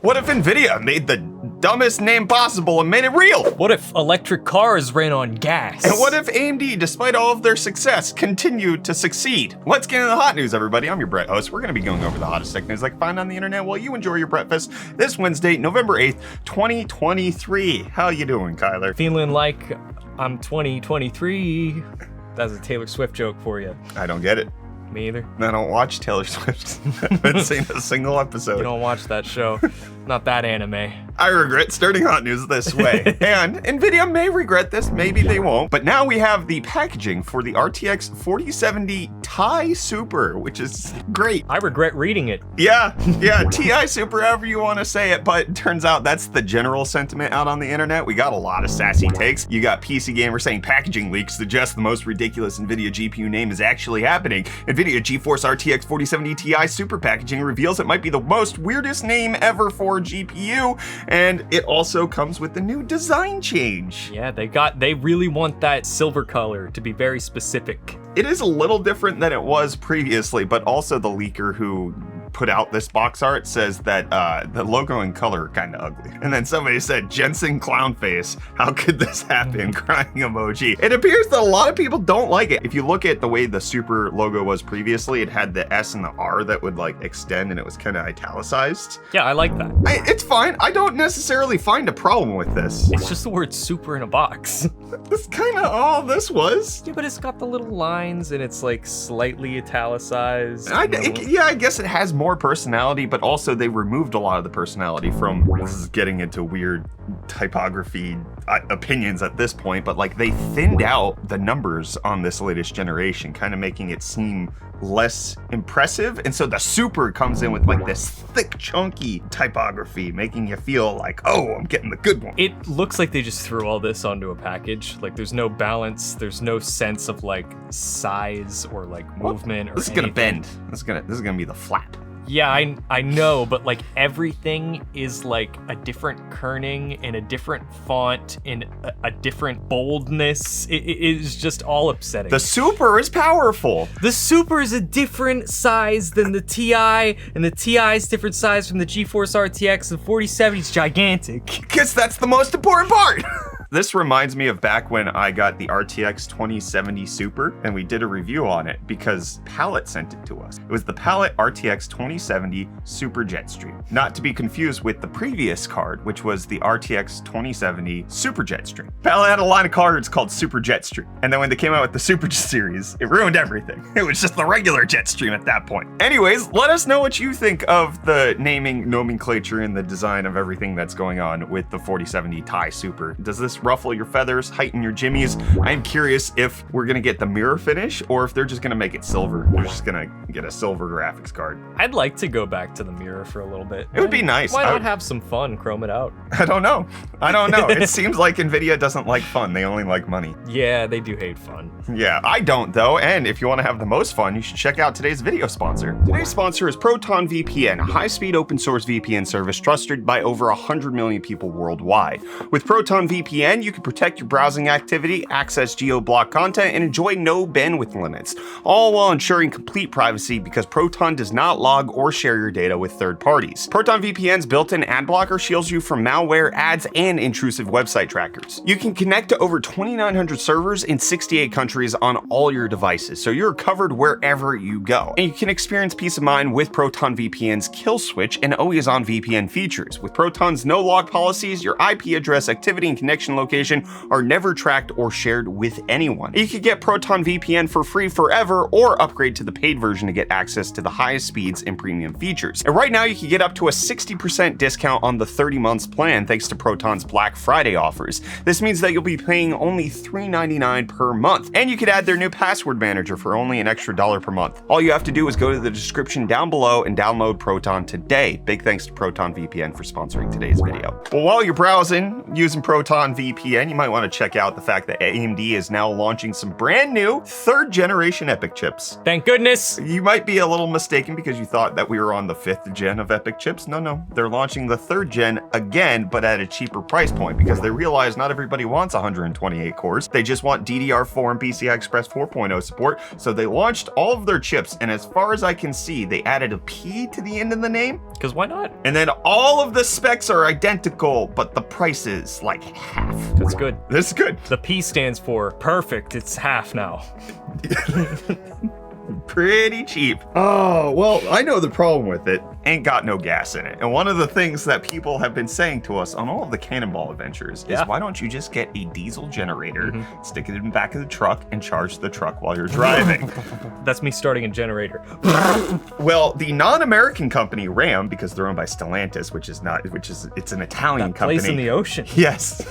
What if NVIDIA made the dumbest name possible and made it real? What if electric cars ran on gas? And what if AMD, despite all of their success, continued to succeed? Let's get into the hot news, everybody. I'm your Brett host. We're going to be going over the hottest tech news like find on the internet while you enjoy your breakfast this Wednesday, November 8th, 2023. How you doing, Kyler? Feeling like I'm 2023. That's a Taylor Swift joke for you. I don't get it. Me either. I don't watch Taylor Swift. I haven't seen a single episode. You don't watch that show. Not that anime. I regret starting hot news this way. And NVIDIA may regret this, maybe they won't. But now we have the packaging for the RTX 4070 Ti Super, which is great. I regret reading it. Yeah, Ti Super, however you want to say it, but it turns out that's the general sentiment out on the internet. We got a lot of sassy takes. You got PC Gamer saying packaging leaks suggest the most ridiculous NVIDIA GPU name is actually happening. NVIDIA GeForce RTX 4070 Ti Super packaging reveals it might be the most weirdest name ever for GPU, and it also comes with the new design change. Yeah, they really want that silver color to be very specific. It is a little different than it was previously, but also the leaker who put out this box art says that the logo and color are kind of ugly. And then somebody said, Jensen clown face, how could this happen? Crying emoji. It appears that a lot of people don't like it. If you look at the way the Super logo was previously, it had the S and the R that would like extend and it was kind of italicized. Yeah, I like that. It's fine. I don't necessarily find a problem with this. It's just the word super in a box. That's kind of all this was. Yeah, but it's got the little lines and it's like slightly italicized. I guess it has more personality, but also they removed a lot of the personality from, this is getting into weird typography opinions at this point, but like they thinned out the numbers on this latest generation, kind of making it seem less impressive. And so the Super comes in with like this thick, chunky typography, making you feel like, oh, I'm getting the good one. It looks like they just threw all this onto a package. Like there's no balance, there's no sense of like size or like movement or This is anything. gonna bend. This is gonna be the flap. Yeah, I know, but like everything is like a different kerning and a different font and a different boldness. It is just all upsetting. The Super is powerful. The Super is a different size than the Ti, and the Ti is different size from the GeForce RTX, and 4070 is gigantic. Because that's the most important part. This reminds me of back when I got the RTX 2070 Super and we did a review on it because Palette sent it to us. It was the Palette RTX 2070 Super Jetstream. Not to be confused with the previous card, which was the RTX 2070 Super Jetstream. Palette had a line of cards called Super Jetstream. And then when they came out with the Super series, it ruined everything. It was just the regular Jetstream at that point. Anyways, let us know what you think of the naming nomenclature and the design of everything that's going on with the 4070 Ti Super. Does this ruffle your feathers, heighten your jimmies? I'm curious if we're gonna get the mirror finish or if they're just gonna make it silver. They're just gonna get a silver graphics card. I'd like to go back to the mirror for a little bit. It would be nice. Why not have some fun, chrome it out? I don't know. It seems like NVIDIA doesn't like fun. They only like money. Yeah, they do hate fun. Yeah, I don't though. And if you want to have the most fun, you should check out today's video sponsor. Today's sponsor is Proton VPN, a high-speed open source VPN service trusted by over 100 million people worldwide. With Proton VPN, you can protect your browsing activity, access geo-block content, and enjoy no bandwidth limits, all while ensuring complete privacy because Proton does not log or share your data with third parties. Proton VPN's built-in ad blocker shields you from malware, ads, and intrusive website trackers. You can connect to over 2,900 servers in 68 countries on all your devices, so you're covered wherever you go. And you can experience peace of mind with Proton VPN's kill switch and always-on VPN features. With Proton's no-log policies, your IP address, activity, and connection location are never tracked or shared with anyone. You can get Proton VPN for free forever or upgrade to the paid version to get access to the highest speeds and premium features. And right now you can get up to a 60% discount on the 30 months plan thanks to Proton's Black Friday offers. This means that you'll be paying only $3.99 per month, and you could add their new password manager for only an extra $1 per month. All you have to do is go to the description down below and download Proton today. Big thanks to Proton VPN for sponsoring today's video. Well, while you're browsing using Proton VPN, VPN, you might want to check out the fact that AMD is now launching some brand new 3rd generation Epyc chips. Thank goodness. You might be a little mistaken because you thought that we were on the 5th gen of Epyc chips. No, they're launching the 3rd gen again, but at a cheaper price point because they realize not everybody wants 128 cores. They just want DDR4 and PCI Express 4.0 support. So they launched all of their chips, and as far as I can see, they added a P to the end of the name. Because why not? And then all of the specs are identical, but the price is like half. That's good. This is good. The P stands for perfect. It's half now. Pretty cheap. Oh, well, I know the problem with it. Ain't got no gas in it. And one of the things that people have been saying to us on all of the Cannonball adventures is why don't you just get a diesel generator, stick it in the back of the truck, and charge the truck while you're driving? That's me starting a generator. Well, the non-American company RAM, because they're owned by Stellantis, it's an Italian company. Place in the ocean. Yes.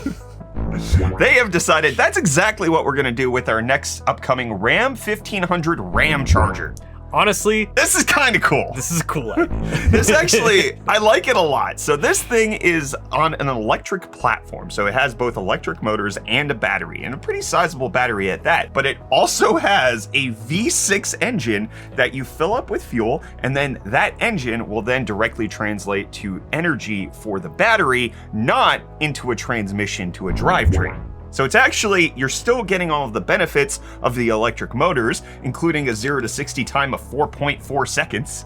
They have decided that's exactly what we're gonna do with our next upcoming RAM 1500 RAM charger. Honestly, this is kind of cool. This is a cool idea. This actually, I like it a lot. So this thing is on an electric platform. So it has both electric motors and a battery, and a pretty sizable battery at that. But it also has a V6 engine that you fill up with fuel, and then that engine will then directly translate to energy for the battery, not into a transmission to a drivetrain. So it's actually, you're still getting all of the benefits of the electric motors, including a 0 to 60 time of 4.4 seconds,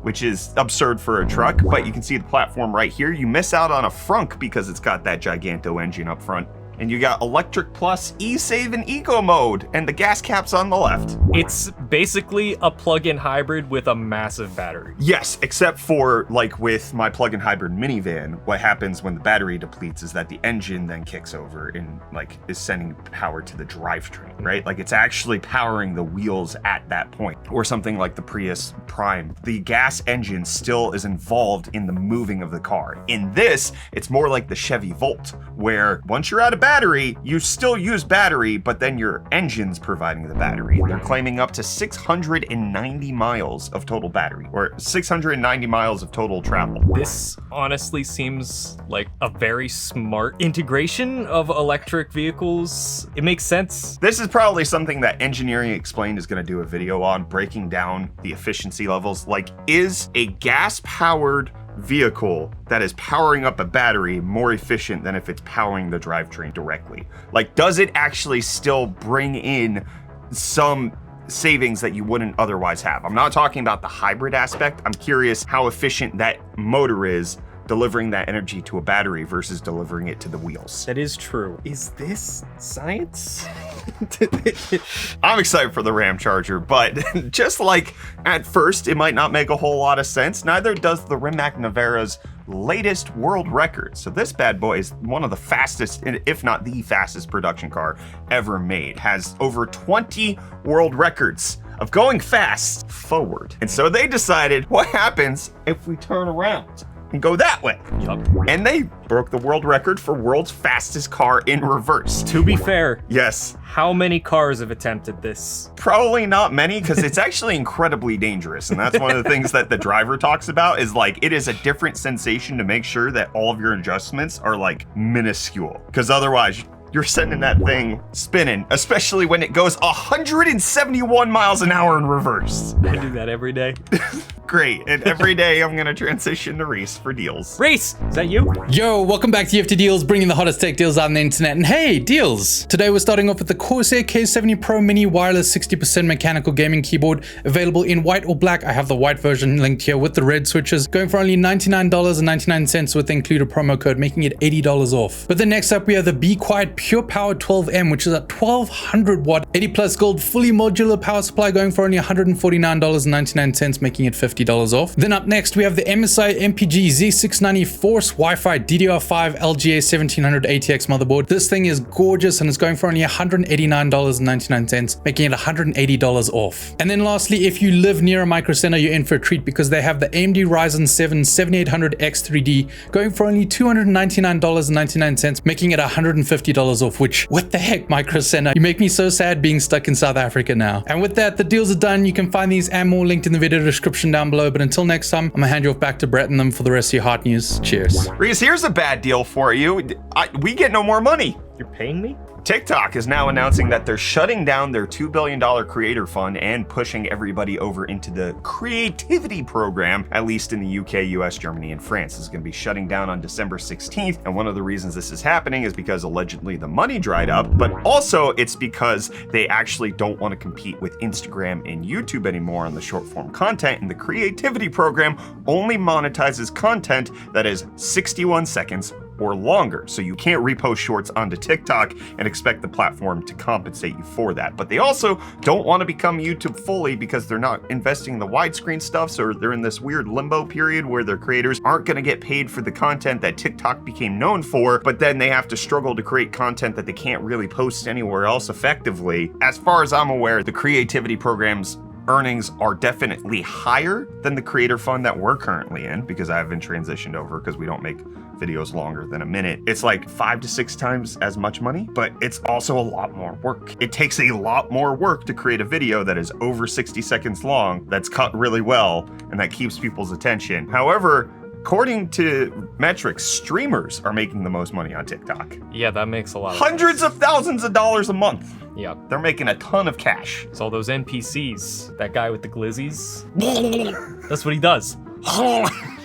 which is absurd for a truck, but you can see the platform right here. You miss out on a frunk because it's got that Giganto engine up front. And you got electric plus e-save and eco mode, and the gas cap's on the left. It's basically a plug-in hybrid with a massive battery. Yes, except for like with my plug-in hybrid minivan, what happens when the battery depletes is that the engine then kicks over and like is sending power to the drivetrain, right? Like it's actually powering the wheels at that point. Or something like the Prius Prime. The gas engine still is involved in the moving of the car. In this, it's more like the Chevy Volt, where once you're out of battery, you still use battery, but then your engine's providing the battery. They're claiming up to 690 miles of total battery, or 690 miles of total travel. This honestly seems like a very smart integration of electric vehicles. It makes sense. This is probably something that Engineering Explained is going to do a video on, breaking down the efficiency levels. Like, is a gas-powered vehicle that is powering up a battery more efficient than if it's powering the drivetrain directly? Like, does it actually still bring in some savings that you wouldn't otherwise have? I'm not talking about the hybrid aspect. I'm curious how efficient that motor is delivering that energy to a battery versus delivering it to the wheels. That is true. Is this science? I'm excited for the RAM charger, but just like at first, it might not make a whole lot of sense. Neither does the Rimac Nevera's latest world record. So this bad boy is one of the fastest, if not the fastest production car ever made. Has over 20 world records of going fast forward. And so they decided, what happens if we turn around and go that way? Yup. And they broke the world record for world's fastest car in reverse. To be fair, yes. How many cars have attempted this? Probably not many, because it's actually incredibly dangerous. And that's one of the things that the driver talks about, is like, it is a different sensation to make sure that all of your adjustments are like minuscule, because otherwise you're sending that thing spinning, especially when it goes 171 miles an hour in reverse. I do that every day. Great, and every day I'm gonna transition to Reece for deals. Reece, is that you? Yo, welcome back to UFD Deals, bringing the hottest tech deals out on the internet. And hey, deals! Today we're starting off with the Corsair K70 Pro Mini wireless 60% mechanical gaming keyboard, available in white or black. I have the white version linked here with the red switches, going for only $99.99 with the included promo code, making it $80 off. But then next up we have the Be Quiet Pure Power 12M, which is a 1200 watt, 80 plus gold, fully modular power supply, going for only $149.99, making it $50 off. Then up next we have the MSI MPG Z690 Force Wi-Fi DDR5 LGA 1700 ATX motherboard. This thing is gorgeous and it's going for only $189.99, making it $180 off. And then lastly, if you live near a micro center, you're in for a treat, because they have the AMD Ryzen 7 7800X3D going for only $299.99, making it $150 off. Which, what the heck, micro center? You make me so sad being stuck in South Africa now. And with that, the deals are done. You can find these and more linked in the video description down below. But until next time, I'm gonna hand you off back to Brett and them for the rest of your hot news. Cheers. Reece, here's a bad deal for you. We get no more money. You're paying me? TikTok is now announcing that they're shutting down their $2 billion creator fund and pushing everybody over into the creativity program, at least in the UK, US, Germany, and France. This is going to be shutting down on December 16th. And one of the reasons this is happening is because allegedly the money dried up, but also it's because they actually don't want to compete with Instagram and YouTube anymore on the short form content. And the creativity program only monetizes content that is 61 seconds or longer. So you can't repost shorts onto TikTok and expect the platform to compensate you for that. But they also don't want to become YouTube fully because they're not investing in the widescreen stuff. So they're in this weird limbo period where their creators aren't going to get paid for the content that TikTok became known for, but then they have to struggle to create content that they can't really post anywhere else effectively. As far as I'm aware, the creativity program's earnings are definitely higher than the creator fund that we're currently in, because I haven't transitioned over because we don't make videos longer than a minute. It's like 5 to 6 times as much money, but it's also a lot more work. It takes a lot more work to create a video that is over 60 seconds long, that's cut really well, and that keeps people's attention. However, according to metrics, streamers are making the most money on TikTok. Yeah, that makes a lot of Hundreds of thousands of dollars a month. Yeah. They're making a ton of cash. It's all those NPCs. That guy with the glizzies. That's what he does.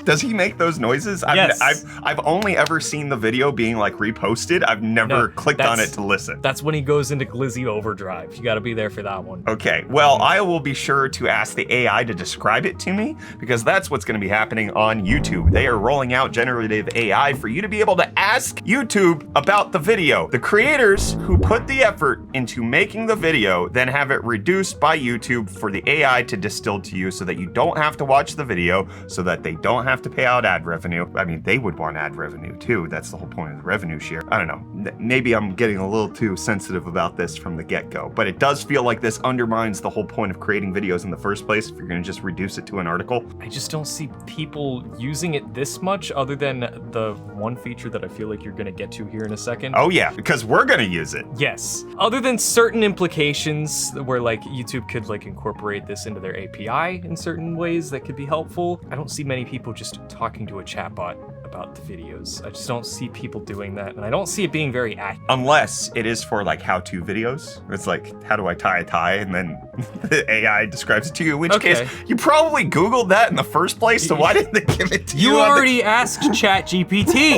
Does he make those noises? Yes. I've only ever seen the video being like reposted. I've never clicked on it to listen. That's when he goes into glizzy overdrive. You gotta be there for that one. Okay, well, I will be sure to ask the AI to describe it to me, because that's what's gonna be happening on YouTube. They are rolling out generative AI for you to be able to ask YouTube about the video. The creators who put the effort into making the video then have it reduced by YouTube for the AI to distill to you so that you don't have to watch the video, so that they don't have to pay out ad revenue. I mean, they would want ad revenue too. That's the whole point of the revenue share. I don't know. Maybe I'm getting a little too sensitive about this from the get-go, but it does feel like this undermines the whole point of creating videos in the first place if you're going to just reduce it to an article. I just don't see people using it this much, other than the one feature that I feel like you're gonna get to here in a second. Oh yeah, because we're going to use it. Yes. Other than certain implications where like YouTube could like incorporate this into their API in certain ways that could be helpful, I don't see many people just talking to a chatbot about the videos. I just don't see people doing that, and I don't see it being very accurate. Unless it is for like how-to videos. It's like, how do I tie a tie? And then the AI describes it to you, in which case you probably Googled that in the first place, so why didn't they give it to you? You already asked ChatGPT.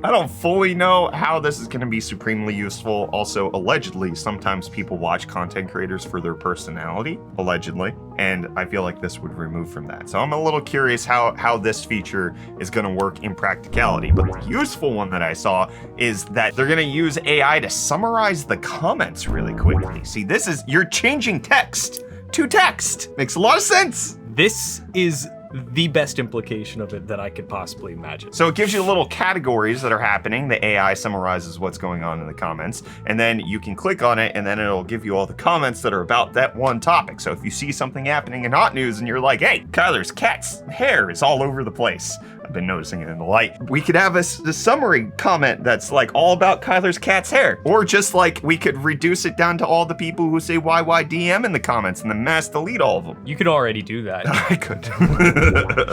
I don't fully know how this is going to be supremely useful. Also, allegedly, sometimes people watch content creators for their personality, allegedly, and I feel like this would remove from that. So I'm a little curious how this feature is going to work in practicality. But the useful one that I saw is that they're going to use AI to summarize the comments really quickly. See, this is, you're changing text to text. Makes a lot of sense. This is the best implication of it that I could possibly imagine. So it gives you little categories that are happening. The AI summarizes what's going on in the comments, and then you can click on it, and then it'll give you all the comments that are about that one topic. So if you see something happening in hot news and you're like, hey, Kyler's cat's hair is all over the place, I've been noticing it in the light, we could have a summary comment that's like all about Kyler's cat's hair. Or just like we could reduce it down to all the people who say YYDM in the comments and then mass delete all of them. You could already do that. I could.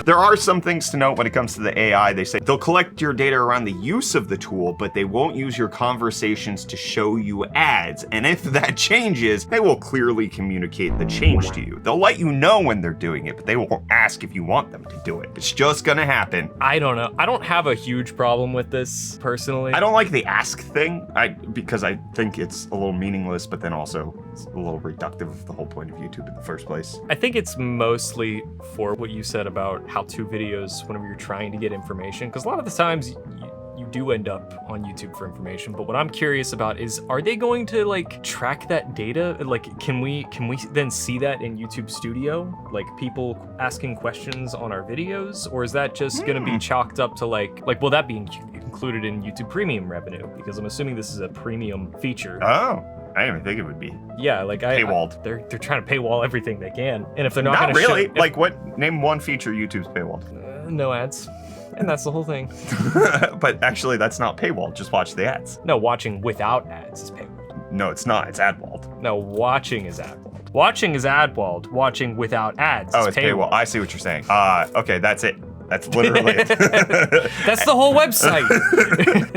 There are some things to note when it comes to the AI. They say they'll collect your data around the use of the tool, but they won't use your conversations to show you ads. And if that changes, they will clearly communicate the change to you. They'll let you know when they're doing it, but they won't ask if you want them to do it. It's just gonna happen. I don't know. I don't have a huge problem with this personally. I don't like the ask thing because I think it's a little meaningless, but then also it's a little reductive of the whole point of YouTube in the first place. I think it's mostly for what you said about how-to videos whenever you're trying to get information, because a lot of the times you do end up on YouTube for information. But what I'm curious about is, are they going to like track that data? Like, can we then see that in YouTube Studio? Like people asking questions on our videos? Or is that just gonna be chalked up to like will that be included in YouTube Premium revenue? Because I'm assuming this is a premium feature. Oh. I didn't even think it would be. Yeah, like paywalled. They're trying to paywall everything they can, and if they're not gonna really, show, like what? Name one feature YouTube's paywalled. No ads, and that's the whole thing. But actually, that's not paywalled. Just watch the ads. No, watching without ads is paywalled. No, it's not. It's ad-walled. No, watching is ad-walled. Watching is ad-walled. Watching without ads. Oh, is it's paywalled. I see what you're saying. Okay, that's it. That's literally it. That's the whole website.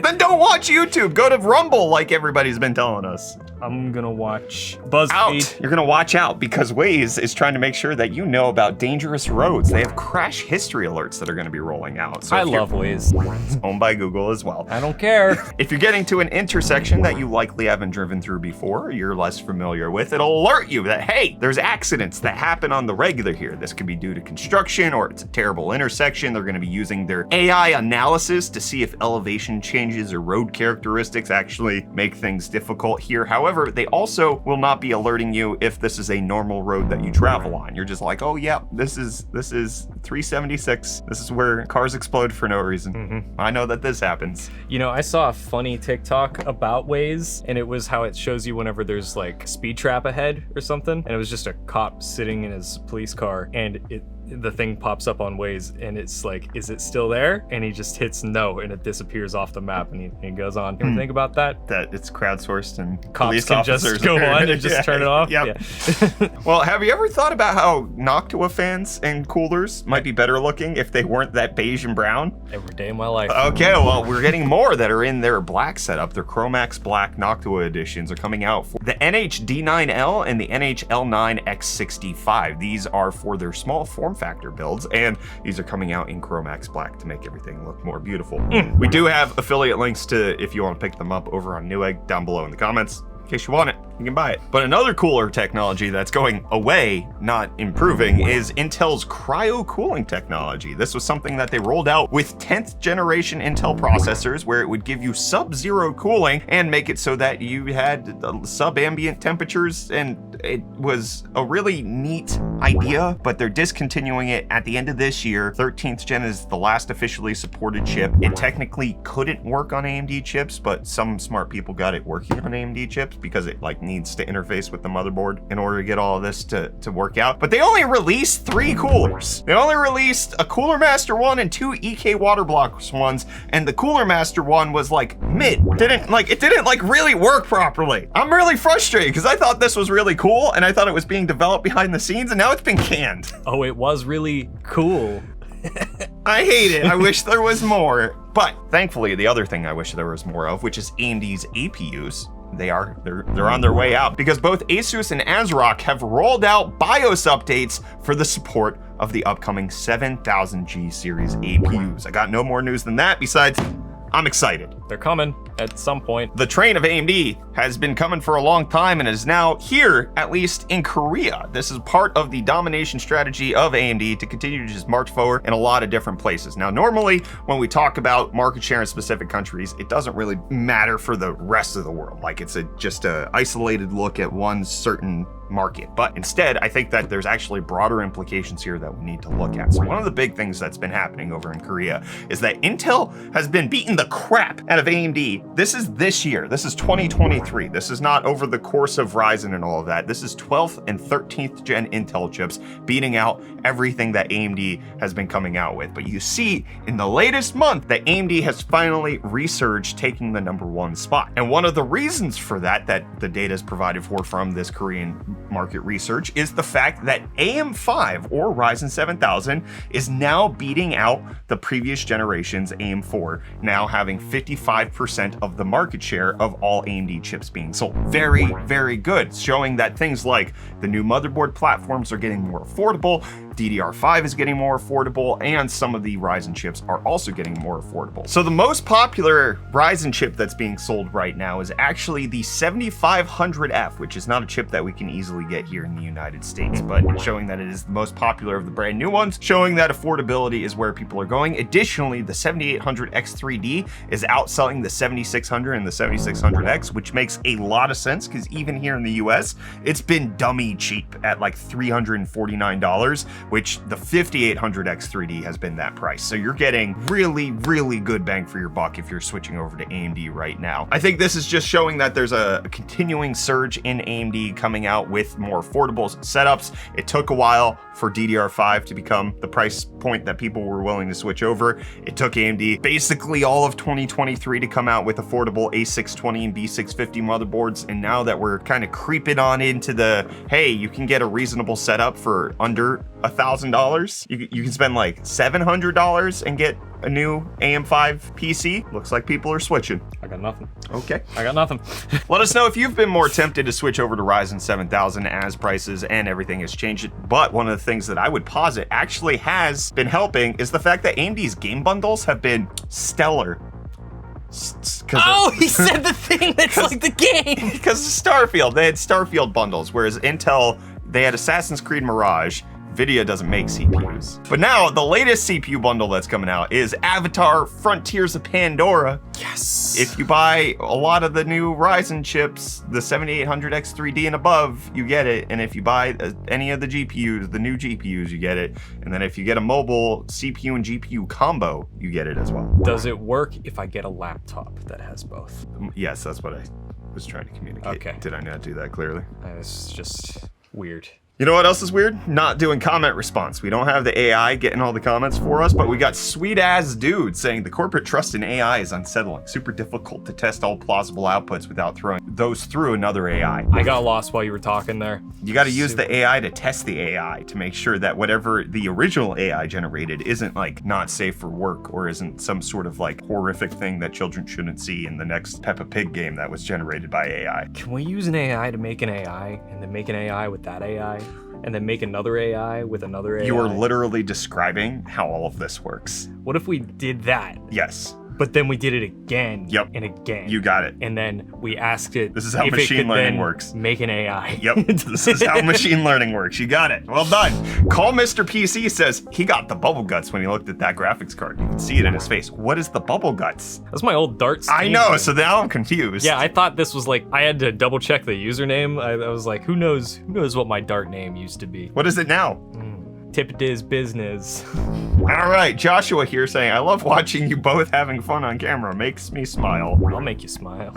Then don't watch YouTube. Go to Rumble like everybody's been telling us. I'm gonna watch BuzzFeed. Out. You're gonna watch out because Waze is trying to make sure that you know about dangerous roads. They have crash history alerts that are gonna be rolling out. So I love Waze. It's owned by Google as well. I don't care. If you're getting to an intersection that you likely haven't driven through before, or you're less familiar with, it'll alert you that, hey, there's accidents that happen on the regular here. This could be due to construction or it's a terrible intersection. They're gonna be using their AI analysis to see if elevation changes or road characteristics actually make things difficult here. However, they also will not be alerting you if this is a normal road that you travel on. You're just like, oh yeah, this is 376. This is where cars explode for no reason. I know that this happens. You know, I saw a funny TikTok about Waze, and it was how it shows you whenever there's like speed trap ahead or something, and it was just a cop sitting in his police car, and the thing pops up on Waze, and it's like, is it still there? And he just hits no, and it disappears off the map, and he goes on. You ever think about that? That it's crowdsourced and Cops police can officers just go on and just turn it off? Yep. Yeah. Well, have you ever thought about how Noctua fans and coolers might be better looking if they weren't that beige and brown? Every day of my life. Okay, well, we're getting more that are in their black setup. Their Chromax Black Noctua editions are coming out for the NH-D9L and the NH-L9X65. These are for their small form factor builds, and these are coming out in Chromax Black to make everything look more beautiful. We do have affiliate links to if you want to pick them up over on Newegg down below in the comments. In case you want it, you can buy it. But another cooler technology that's going away, not improving, is Intel's Cryo cooling technology. This was something that they rolled out with 10th generation Intel processors, where it would give you sub-zero cooling and make it so that you had sub-ambient temperatures, and it was a really neat idea, but they're discontinuing it at the end of this year. 13th gen is the last officially supported chip. It technically couldn't work on AMD chips, but some smart people got it working on AMD chips because it needs to interface with the motherboard in order to get all of this to work out. But they only released 3 coolers. They only released a Cooler Master 1 and 2 EK Water Blocks ones, and the Cooler Master 1 was mid. It didn't really work properly. I'm really frustrated because I thought this was really cool and I thought it was being developed behind the scenes, and now it's been canned. Oh, it was really cool. I hate it. I wish there was more. But thankfully, the other thing I wish there was more of, which is AMD's APUs. They're on their way out because both Asus and ASRock have rolled out BIOS updates for the support of the upcoming 7000G series APUs. I got no more news than that besides I'm excited. They're coming at some point. The train of AMD has been coming for a long time and is now here, at least in Korea. This is part of the domination strategy of AMD to continue to just march forward in a lot of different places. Now, normally when we talk about market share in specific countries, it doesn't really matter for the rest of the world. It's just a isolated look at one certain market. But instead, I think that there's actually broader implications here that we need to look at. So one of the big things that's been happening over in Korea is that Intel has been beating the crap out of AMD. This is this year. This is 2023. This is not over the course of Ryzen and all of that. This is 12th and 13th gen Intel chips beating out everything that AMD has been coming out with. But you see in the latest month that AMD has finally resurged, taking the #1 spot. And one of the reasons for that the data is provided for from this Korean market research is the fact that AM5 or Ryzen 7000 is now beating out the previous generation's AM4, now having 55% of the market share of all AMD chips being sold. Very, very good, showing that things like the new motherboard platforms are getting more affordable, DDR5 is getting more affordable, and some of the Ryzen chips are also getting more affordable. So the most popular Ryzen chip that's being sold right now is actually the 7500F, which is not a chip that we can easily get here in the United States, but it's showing that it is the most popular of the brand new ones, showing that affordability is where people are going. Additionally, the 7800X3D is outselling the 7600 and the 7600X, which makes a lot of sense because even here in the US, it's been dummy cheap at $349, which the 5800X3D has been that price. So you're getting really, really good bang for your buck if you're switching over to AMD right now. I think this is just showing that there's a continuing surge in AMD coming out with more affordable setups. It took a while for DDR5 to become the price point that people were willing to switch over. It took AMD basically all of 2023 to come out with affordable A620 and B650 motherboards. And now that we're kind of creeping on into the, hey, you can get a reasonable setup for under $1,000, $1,000. You can spend like $700 and get a new AM5 PC. Looks like people are switching. I got nothing. Okay. I got nothing. Let us know if you've been more tempted to switch over to Ryzen 7000 as prices and everything has changed. But one of the things that I would posit actually has been helping is the fact that AMD's game bundles have been stellar. Oh, he said the thing that's like the game. Because of Starfield, they had Starfield bundles, whereas Intel, they had Assassin's Creed Mirage. Nvidia doesn't make CPUs. But now, the latest CPU bundle that's coming out is Avatar Frontiers of Pandora. Yes. If you buy a lot of the new Ryzen chips, the 7800X3D and above, you get it. And if you buy any of the GPUs, the new GPUs, you get it. And then if you get a mobile CPU and GPU combo, you get it as well. Does it work if I get a laptop that has both? Yes, that's what I was trying to communicate. Okay. Did I not do that clearly? It's just weird. You know what else is weird? Not doing comment response. We don't have the AI getting all the comments for us, but we got sweet ass dude saying the corporate trust in AI is unsettling. Super difficult to test all plausible outputs without throwing those through another AI. I got lost while you were talking there. You got to use the AI to test the AI to make sure that whatever the original AI generated isn't like not safe for work or isn't some sort of like horrific thing that children shouldn't see in the next Peppa Pig game that was generated by AI. Can we use an AI to make an AI and then make an AI with that AI? And then make another AI with another AI? You are literally describing how all of this works. What if we did that? Yes. But then we did it again. Yep. And again. You got it. And then we asked it. This is how if machine it could learning then works. Make an AI. Yep. This is how machine learning works. You got it. Well done. Call Mr. PC says he got the bubble guts when he looked at that graphics card. You can see it in his face. What is the bubble guts? That's my old Dart I Steam know. thing. So now I'm confused. Yeah, I thought this was like, I had to double check the username. I was like, who knows what my Dart name used to be? What is it now? Tipdiz business. All right, Joshua here saying, I love watching you both having fun on camera. Makes me smile. I'll make you smile.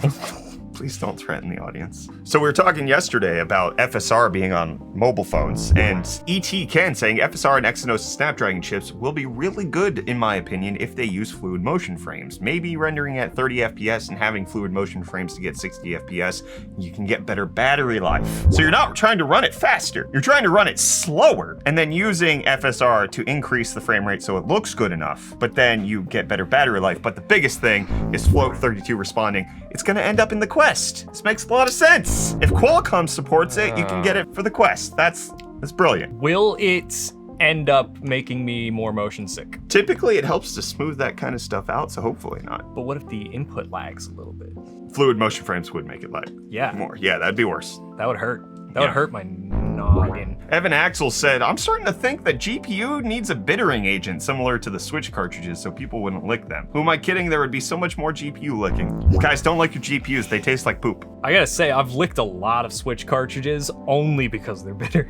Please don't threaten the audience. So we were talking yesterday about FSR being on mobile phones, and ET Ken saying FSR and Exynos Snapdragon chips will be really good, in my opinion, if they use fluid motion frames. Maybe rendering at 30 FPS and having fluid motion frames to get 60 FPS, you can get better battery life. So you're not trying to run it faster, you're trying to run it slower, and then using FSR to increase the frame rate so it looks good enough, but then you get better battery life. But the biggest thing is Float 32 responding. It's gonna end up in the Quest. This makes a lot of sense. If Qualcomm supports it, you can get it for the Quest. That's brilliant. Will it end up making me more motion sick? Typically, it helps to smooth that kind of stuff out, so hopefully not. But what if the input lags a little bit? Fluid motion frames would make it lag Yeah. more. Yeah, that'd be worse. That would hurt. That would hurt my noggin. Evan Axel said, I'm starting to think that GPU needs a bittering agent similar to the Switch cartridges so people wouldn't lick them. Who am I kidding? There would be so much more GPU licking. Guys, don't lick your GPUs. They taste like poop. I gotta say, I've licked a lot of Switch cartridges only because they're bitter.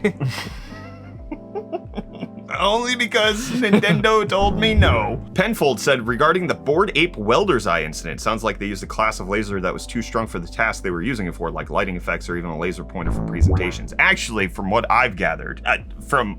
Only because Nintendo told me no. Penfold said, regarding the Bored Ape Welder's Eye incident, sounds like they used a class of laser that was too strong for the task they were using it for, like lighting effects or even a laser pointer for presentations. Actually, from what I've gathered, from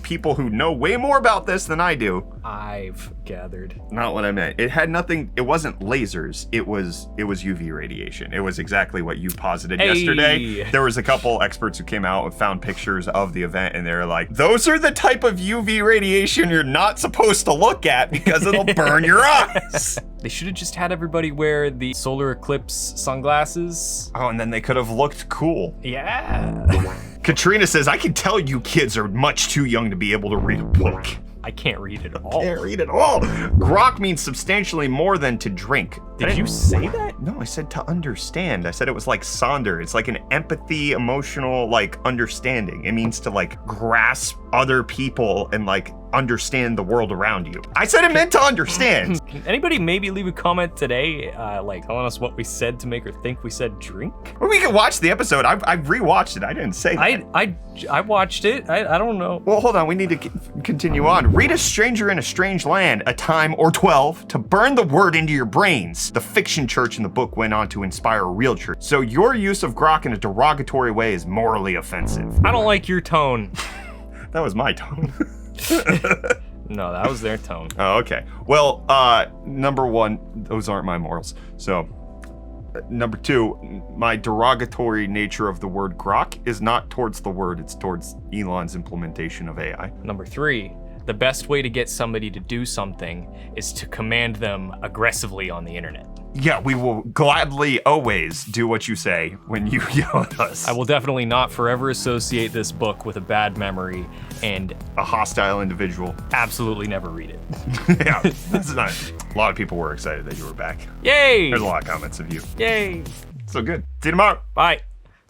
people who know way more about this than I do. I've gathered. Not what I meant. It had nothing, it wasn't lasers, it was UV radiation. It was exactly what you posited yesterday. There was a couple experts who came out and found pictures of the event and they were like, those are the type of UV radiation you're not supposed to look at because it'll burn your eyes. They should have just had everybody wear the solar eclipse sunglasses. Oh, and then they could have looked cool. Yeah. Katrina says, I can tell you kids are much too young to be able to read a book. I can't read it all. Can't read it all. Grok means substantially more than to drink. Did you say that? No, I said to understand. I said it was like sonder. It's like an empathy, emotional, like understanding. It means to like grasp other people and like understand the world around you. I said it meant to understand. Can anybody maybe leave a comment today, like telling us what we said to make her think we said drink? Or we can watch the episode. I rewatched it. I didn't say that. I watched it. I don't know. Well, hold on. We need to continue on. Read A Stranger in a Strange Land, a time or 12 to burn the word into your brains. The fiction church in the book went on to inspire a real church. So your use of grok in a derogatory way is morally offensive. I don't like your tone. That was my tone. No, that was their tone. Oh, okay. Well, number one, those aren't my morals. So Number 2, my derogatory nature of the word grok is not towards the word, it's towards Elon's implementation of AI. Number 3, the best way to get somebody to do something is to command them aggressively on the internet. Yeah, we will gladly always do what you say when you yell at us. I will definitely not forever associate this book with a bad memory and a hostile individual. absolutely never read it. Yeah, that's not. A lot of people were excited that you were back. Yay! There's a lot of comments of you. Yay! So good. See you tomorrow. Bye.